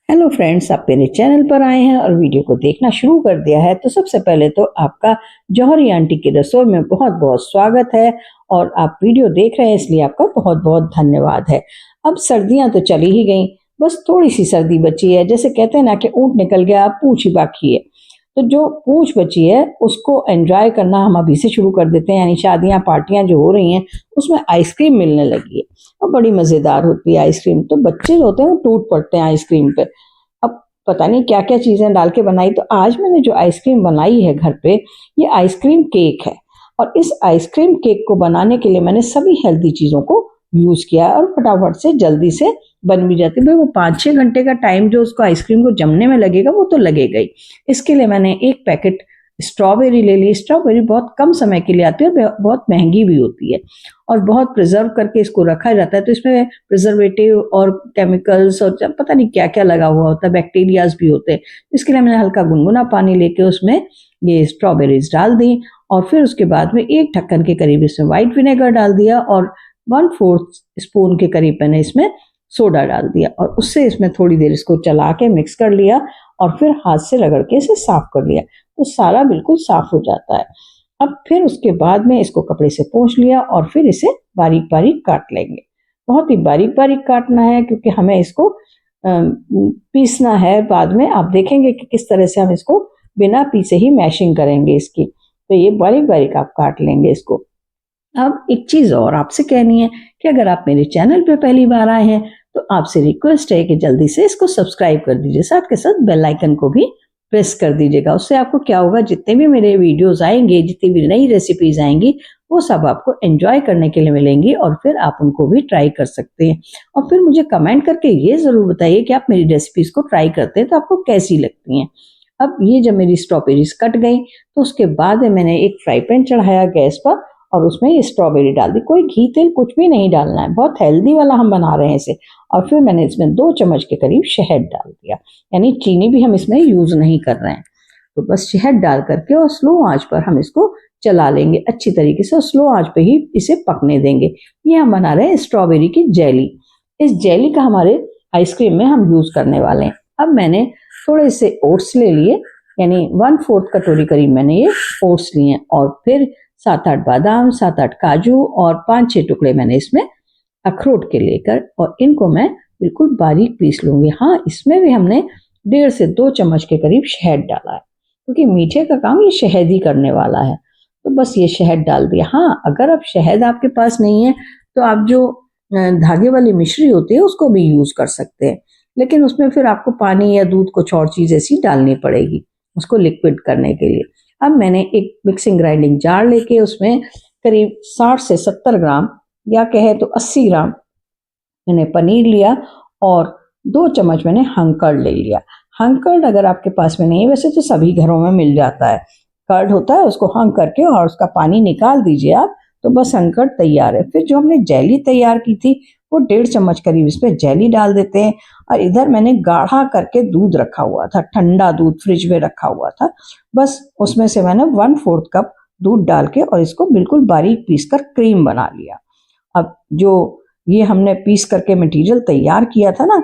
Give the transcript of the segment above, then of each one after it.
Hello friends, आप मेरे channel पर आए हैं और वीडियो को देखना शुरू कर दिया है तो सबसे पहले तो आपका जौहरी आंटी की रसोई में बहुत बहुत स्वागत है। और आप वीडियो देख रहे हैं इसलिए आपका बहुत बहुत धन्यवाद है। अब सर्दियां तो चली ही गई, बस थोड़ी सी सर्दी बची है। जैसे कहते हैं ना कि ऊंट निकल गया, अब पूंछ ही बाकी है। तो जो पूंछ बची है उसको एंजॉय करना हम अभी से शुरू कर देते हैं। यानी शादियां पार्टियां जो हो रही हैं उसमें आइसक्रीम मिलने लगी है और बड़ी मजेदार होती है आइसक्रीम। तो बच्चे जो होते हैं वो टूट पड़ते हैं आइसक्रीम पे। अब पता नहीं क्या क्या चीजें डाल के बनाई। तो आज मैंने जो आइसक्रीम बनाई है घर पे, ये आइसक्रीम केक है। और इस आइसक्रीम केक को बनाने के लिए मैंने सभी हेल्दी चीजों को यूज किया और फटाफट से जल्दी से बन भी जाती है। भाई वो 5-6 घंटे का टाइम जो उसको आइसक्रीम को जमने में लगेगा वो तो लगेगा ही। इसके लिए मैंने एक पैकेट स्ट्रॉबेरी ले ली। स्ट्रॉबेरी बहुत कम समय के लिए आती है और बहुत महंगी भी होती है और बहुत प्रिजर्व करके इसको रखा जाता है। तो इसमें प्रिजर्वेटिव और केमिकल्स और पता नहीं क्या क्या लगा हुआ होता है, बैक्टीरियाज भी होते हैं। इसके लिए मैंने हल्का गुनगुना पानी लेके उसमें ये स्ट्रॉबेरीज डाल दी और फिर उसके बाद में एक ढक्कन के करीब इसमें व्हाइट विनेगर डाल दिया और 1/4 स्पून के करीब मैंने इसमें सोडा डाल दिया और उससे इसमें थोड़ी देर इसको चला के मिक्स कर लिया और फिर हाथ से रगड़ के इसे साफ कर लिया। तो सारा बिल्कुल साफ हो जाता है। अब फिर उसके बाद में इसको कपड़े से पोंछ लिया और फिर इसे बारीक बारीक काट लेंगे। बहुत ही बारीक बारीक काटना है क्योंकि हमें इसको पीसना है बाद में। आप देखेंगे कि किस तरह से हम इसको बिना पीसे ही मैशिंग करेंगे इसकी। तो ये बारीक बारीक आप काट लेंगे इसको। अब एक चीज और आपसे कहनी है कि अगर आप मेरे चैनल पे पहली बार आए हैं तो आपसे रिक्वेस्ट है कि जल्दी से इसको सब्सक्राइब कर दीजिए, साथ के साथ बेल आइकन को भी प्रेस कर दीजिएगा। उससे आपको क्या होगा, जितने भी मेरे वीडियोस आएंगे, जितनी भी नई रेसिपीज आएंगी वो सब आपको एंजॉय करने के लिए मिलेंगी और फिर आप उनको भी ट्राई कर सकते हैं। और फिर मुझे कमेंट करके ये जरूर बताइए कि आप मेरी रेसिपीज को ट्राई करते हैं तो आपको कैसी लगती हैं। अब ये जब मेरी स्ट्रॉबेरीज कट गई तो उसके बाद मैंने एक फ्राई पैन चढ़ाया गैस पर और उसमें ये स्ट्रॉबेरी डाल दी। कोई घी तेल कुछ भी नहीं डालना है, बहुत हेल्दी वाला हम बना रहे हैं इसे। और फिर मैंने इसमें 2 चम्मच के करीब शहद डाल दिया, यानी चीनी भी हम इसमें यूज नहीं कर रहे हैं। तो बस शहद डाल करके और स्लो आंच पर हम इसको चला लेंगे अच्छी तरीके से और स्लो आंच पे ही इसे पकने देंगे। ये हम बना रहे हैं स्ट्रॉबेरी की जेली। इस जेली का हमारे आइसक्रीम में हम यूज करने वाले हैं। अब मैंने थोड़े से ओट्स ले लिए, यानी 1/4 कटोरी करीब मैंने ये ओट्स लिए और फिर 7-8 बादाम, 7-8 काजू और 5-6 टुकड़े मैंने इसमें अखरोट के लेकर और इनको मैं बिल्कुल बारीक पीस लूंगी। हाँ, इसमें भी हमने 1.5 से 2 चम्मच के करीब शहद डाला है क्योंकि मीठे का काम ये शहद ही करने वाला है। तो बस ये शहद डाल दिया। हाँ, अगर अब शहद आपके पास नहीं है तो आप जो धागे वाली मिश्री होती है उसको भी यूज कर सकते हैं, लेकिन उसमें फिर आपको पानी या दूध कुछ और चीज ऐसी डालनी पड़ेगी उसको लिक्विड करने के लिए। अब मैंने एक मिक्सिंग ग्राइंडिंग जार लेके उसमें करीब 60 से 70 ग्राम या कहे तो 80 ग्राम मैंने पनीर लिया और 2 चम्मच मैंने हंकर्ड ले लिया। हंकर्ड अगर आपके पास में नहीं है, वैसे तो सभी घरों में मिल जाता है, कर्ड होता है, उसको हंग करके और उसका पानी निकाल दीजिए आप, तो बस हंकर्ड तैयार है। फिर जो हमने जेली तैयार की थी वो 1.5 चम्मच करीब इस पर जेली डाल देते हैं। और इधर मैंने गाढ़ा करके दूध रखा हुआ था, ठंडा दूध फ्रिज में रखा हुआ था। बस उसमें से मैंने 1/4 कप दूध डाल के और इसको बिल्कुल बारीक पीस कर क्रीम बना लिया। अब जो ये हमने पीस करके मटेरियल तैयार किया था ना,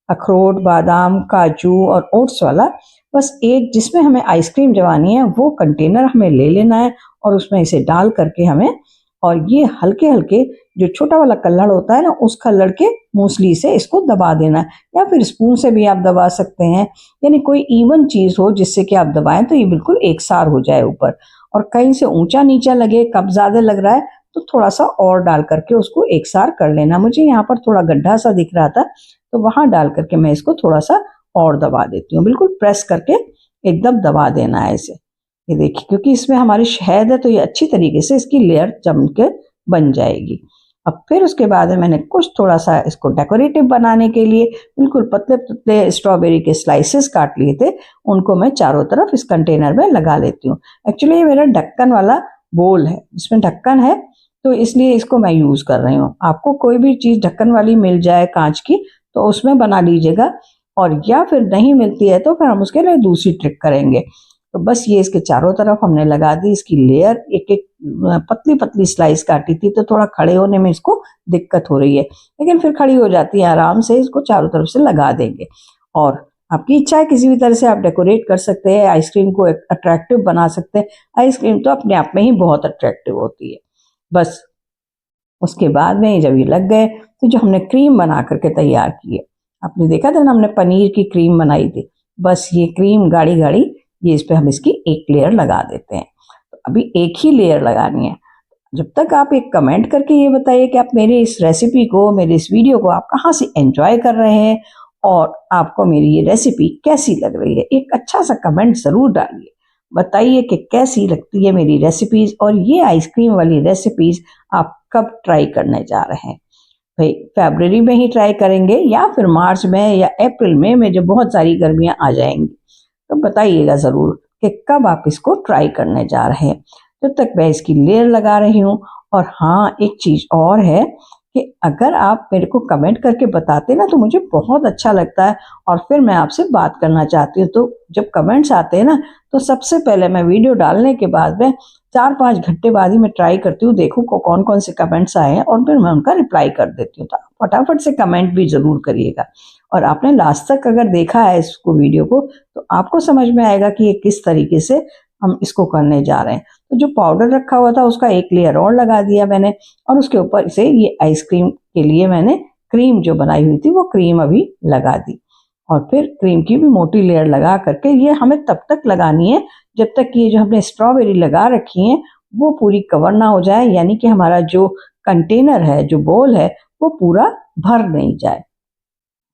अखरोट, बादाम, काजू और ओट्स वाला, बस एक जिसमें हमें आइसक्रीम जमानी है वो कंटेनर हमें ले लेना है और उसमें इसे डाल करके हमें, और ये हल्के हल्के जो छोटा वाला कल्लड़ होता है ना उस कल्लड़ के मूसली से इसको दबा देना है, या फिर स्पून से भी आप दबा सकते हैं। यानी कोई इवन चीज हो जिससे कि आप दबाएं तो ये बिल्कुल एक सार हो जाए ऊपर। और कहीं से ऊंचा नीचा लगे, कप ज्यादा लग रहा है तो थोड़ा सा और डाल करके उसको एक सार कर लेना। मुझे यहाँ पर थोड़ा गड्ढा सा दिख रहा था तो वहां डाल करके मैं इसको थोड़ा सा और दबा देती हूँ। बिल्कुल प्रेस करके एकदम दबा देना है इसे। ये देखिए, क्योंकि इसमें हमारी शहद है तो ये अच्छी तरीके से इसकी लेयर जम के बन जाएगी। अब फिर उसके बाद मैंने कुछ थोड़ा सा इसको डेकोरेटिव बनाने के लिए बिल्कुल पतले पतले स्ट्रॉबेरी के स्लाइसेस काट लिए थे, उनको मैं चारों तरफ इस कंटेनर में लगा लेती हूँ। एक्चुअली ये मेरा ढक्कन वाला बोल है, इसमें ढक्कन है तो इसलिए इसको मैं यूज कर रही हूँ। आपको कोई भी चीज ढक्कन वाली मिल जाए कांच की तो उसमें बना लीजिएगा, और या फिर नहीं मिलती है तो फिर हम उसके लिए दूसरी ट्रिक करेंगे। तो बस ये इसके चारों तरफ हमने लगा दी इसकी लेयर। एक एक पतली पतली स्लाइस काटी थी तो थोड़ा खड़े होने में इसको दिक्कत हो रही है, लेकिन फिर खड़ी हो जाती है आराम से। इसको चारों तरफ से लगा देंगे और आपकी इच्छा है किसी भी तरह से आप डेकोरेट कर सकते हैं, आइसक्रीम को अट्रैक्टिव बना सकते हैं। आइसक्रीम तो अपने आप में ही बहुत अट्रैक्टिव होती है। बस उसके बाद में जब ये लग गए तो जो हमने क्रीम बना करके तैयार की है, आपने देखा था ना हमने पनीर की क्रीम बनाई थी, बस ये क्रीम गाढ़ी गाढ़ी ये इस पे हम इसकी एक लेयर लगा देते हैं। तो अभी एक ही लेयर लगानी है। जब तक आप एक कमेंट करके ये बताइए कि आप मेरी इस रेसिपी को, मेरी इस वीडियो को आप कहाँ से एंजॉय कर रहे हैं और आपको मेरी ये रेसिपी कैसी लग रही है। एक अच्छा सा कमेंट ज़रूर डालिए, बताइए कि कैसी लगती है मेरी रेसिपीज़ और ये आइसक्रीम वाली रेसिपीज़ आप कब ट्राई करने जा रहे हैं। भाई फरवरी में ही ट्राई करेंगे या फिर मार्च में या अप्रैल में जब बहुत सारी गर्मियाँ आ जाएंगी, तो बताइएगा ज़रूर कि कब आप इसको ट्राई करने जा रहे हैं। जब तक मैं इसकी लेयर लगा रही हूँ। और हाँ, एक चीज़ और है कि अगर आप मेरे को कमेंट करके बताते ना तो मुझे बहुत अच्छा लगता है और फिर मैं आपसे बात करना चाहती हूँ। तो जब कमेंट्स आते हैं ना तो सबसे पहले मैं वीडियो डालने के बाद में 4-5 घंटे बाद ही मैं ट्राई करती हूँ, देखूँ को कौन कौन से कमेंट्स आए हैं और फिर मैं उनका रिप्लाई कर देती हूँ। तो आप फटाफट से कमेंट भी ज़रूर करिएगा। और आपने लास्ट तक अगर देखा है इसको वीडियो को तो आपको समझ में आएगा कि ये किस तरीके से हम इसको करने जा रहे हैं। तो जो पाउडर रखा हुआ था उसका एक लेयर और लगा दिया मैंने और उसके ऊपर से ये आइसक्रीम के लिए मैंने क्रीम जो बनाई हुई थी वो क्रीम अभी लगा दी। और फिर क्रीम की भी मोटी लेयर लगा करके ये हमें तब तक लगानी है जब तक ये जो हमने स्ट्रॉबेरी लगा रखी है वो पूरी कवर ना हो जाए, यानी कि हमारा जो कंटेनर है, जो बोल है, वो पूरा भर नहीं जाए।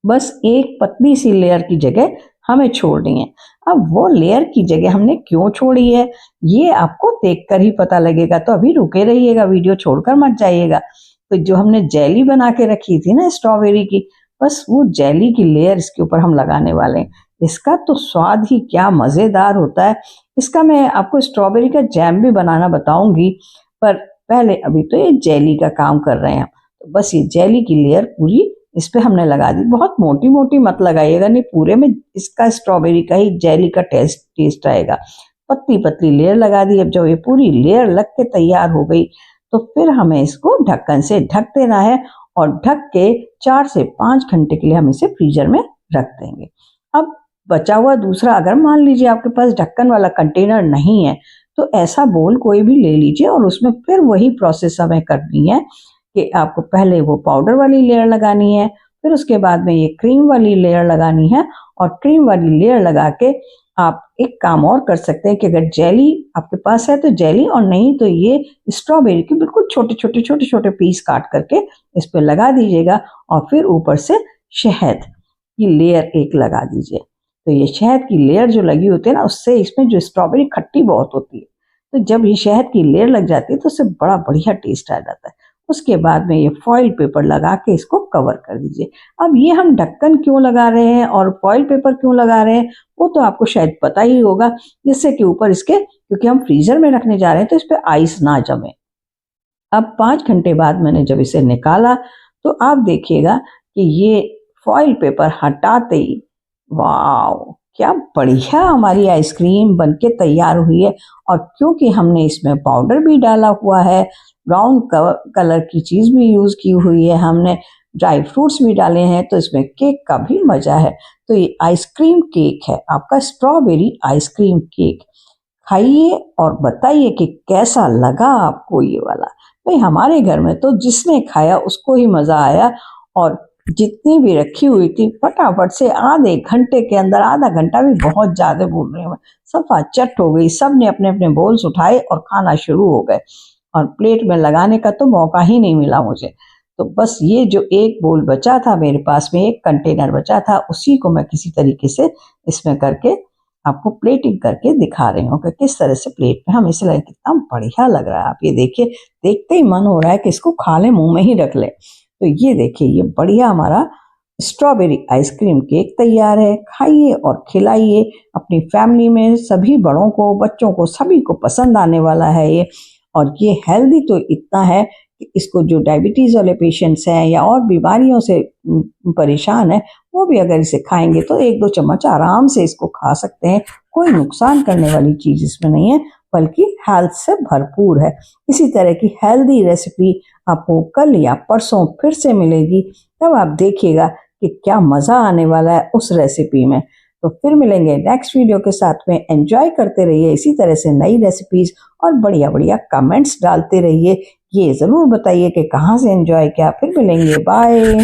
बस एक पतली सी लेयर की जगह हमें छोड़नी है। अब वो लेयर की जगह हमने क्यों छोड़ी है ये आपको देखकर ही पता लगेगा, तो अभी रुके रहिएगा, वीडियो छोड़कर मत जाइएगा। तो जो हमने जेली बना के रखी थी ना स्ट्रॉबेरी की, बस वो जेली की लेयर इसके ऊपर हम लगाने वाले हैं। इसका तो स्वाद ही क्या मज़ेदार होता है। इसका मैं आपको स्ट्रॉबेरी का जैम भी बनाना बताऊंगी, पर पहले अभी तो ये जेली का काम कर रहे हैं। तो बस ये जेली की लेयर पूरी इस पे हमने लगा दी। बहुत मोटी मोटी मत लगाइएगा, नहीं पूरे में इसका स्ट्रॉबेरी का ही जेली का टेस्ट आएगा। पतली पतली लेयर लगा दी। अब जब ये पूरी लेयर लग के तैयार हो गई तो फिर हमें इसको ढक्कन से ढक देना है और ढक के 4 से 5 घंटे के लिए हम इसे फ्रीजर में रख देंगे। अब बचा हुआ दूसरा, अगर मान लीजिए आपके पास ढक्कन वाला कंटेनर नहीं है तो ऐसा बोल कोई भी ले लीजिए और उसमें फिर वही प्रोसेस हमें करनी है कि आपको पहले वो पाउडर वाली लेयर लगानी है, फिर उसके बाद में ये क्रीम वाली लेयर लगानी है और क्रीम वाली लेयर लगा के आप एक काम और कर सकते हैं कि अगर जेली आपके पास है तो जेली, और नहीं तो ये स्ट्रॉबेरी के बिल्कुल छोटे छोटे पीस काट करके इस पर लगा दीजिएगा और फिर ऊपर से शहद की लेयर एक लगा दीजिए। तो ये शहद की लेयर जो लगी होती है ना उससे इसमें जो स्ट्रॉबेरी खट्टी बहुत होती है, तो जब ये शहद की लेयर लग जाती है तो उससे बड़ा बढ़िया टेस्ट आ जाता है। उसके बाद में ये फॉइल पेपर लगा के इसको कवर कर दीजिए। अब ये हम ढक्कन क्यों लगा रहे हैं और फॉइल पेपर क्यों लगा रहे हैं वो तो आपको शायद पता ही होगा, जिससे कि ऊपर इसके, क्योंकि हम फ्रीजर में रखने जा रहे हैं तो इस पर आइस ना जमे। अब 5 घंटे बाद मैंने जब इसे निकाला तो आप देखिएगा कि ये फॉइल पेपर हटाते ही वाह क्या बढ़िया हमारी आइसक्रीम बनके तैयार हुई है। और क्योंकि हमने इसमें पाउडर भी डाला हुआ है, ब्राउन कलर की चीज़ भी यूज़ की हुई है, हमने ड्राई फ्रूट्स भी डाले हैं, तो इसमें केक का भी मज़ा है। तो ये आइसक्रीम केक है, आपका स्ट्रॉबेरी आइसक्रीम केक। खाइए और बताइए कि कैसा लगा आपको ये वाला। भाई हमारे घर में तो जिसने खाया उसको ही मज़ा आया और जितनी भी रखी हुई थी फटाफट से आधे घंटे के अंदर, आधा घंटा भी बहुत ज़्यादा बोल रही हूँ मैं, सफ़ा चट हो गई। सब ने अपने अपने बोल्स उठाए और खाना शुरू हो गए और प्लेट में लगाने का तो मौका ही नहीं मिला मुझे। तो बस ये जो एक बोल बचा था मेरे पास में, एक कंटेनर बचा था, उसी को मैं किसी तरीके से इसमें करके आपको प्लेटिंग करके दिखा रही हूँ कि किस तरह से प्लेट में हम इसे लगे। कितना बढ़िया लग रहा है, आप ये देखिए, देखते ही मन हो रहा है कि इसको खा ले, मुंह में ही रख ले। तो ये देखिए ये बढ़िया हमारा स्ट्रॉबेरी आइसक्रीम केक तैयार है। खाइए और खिलाइए अपनी फैमिली में, सभी बड़ों को, बच्चों को, सभी को पसंद आने वाला है ये। और ये हेल्दी तो इतना है कि इसको जो डायबिटीज़ वाले पेशेंट्स हैं या और बीमारियों से परेशान है वो भी अगर इसे खाएंगे तो 1-2 चम्मच आराम से इसको खा सकते हैं। कोई नुकसान करने वाली चीज़ इसमें नहीं है, बल्कि हेल्थ से भरपूर है। इसी तरह की हेल्दी रेसिपी आपको कल या परसों फिर से मिलेगी, तब आप देखिएगा कि क्या मज़ा आने वाला है उस रेसिपी में। तो फिर मिलेंगे नेक्स्ट वीडियो के साथ में। एंजॉय करते रहिए इसी तरह से नई रेसिपीज़ और बढ़िया बढ़िया कमेंट्स डालते रहिए। ये ज़रूर बताइए कि कहाँ से एंजॉय किया। फिर मिलेंगे, बाय।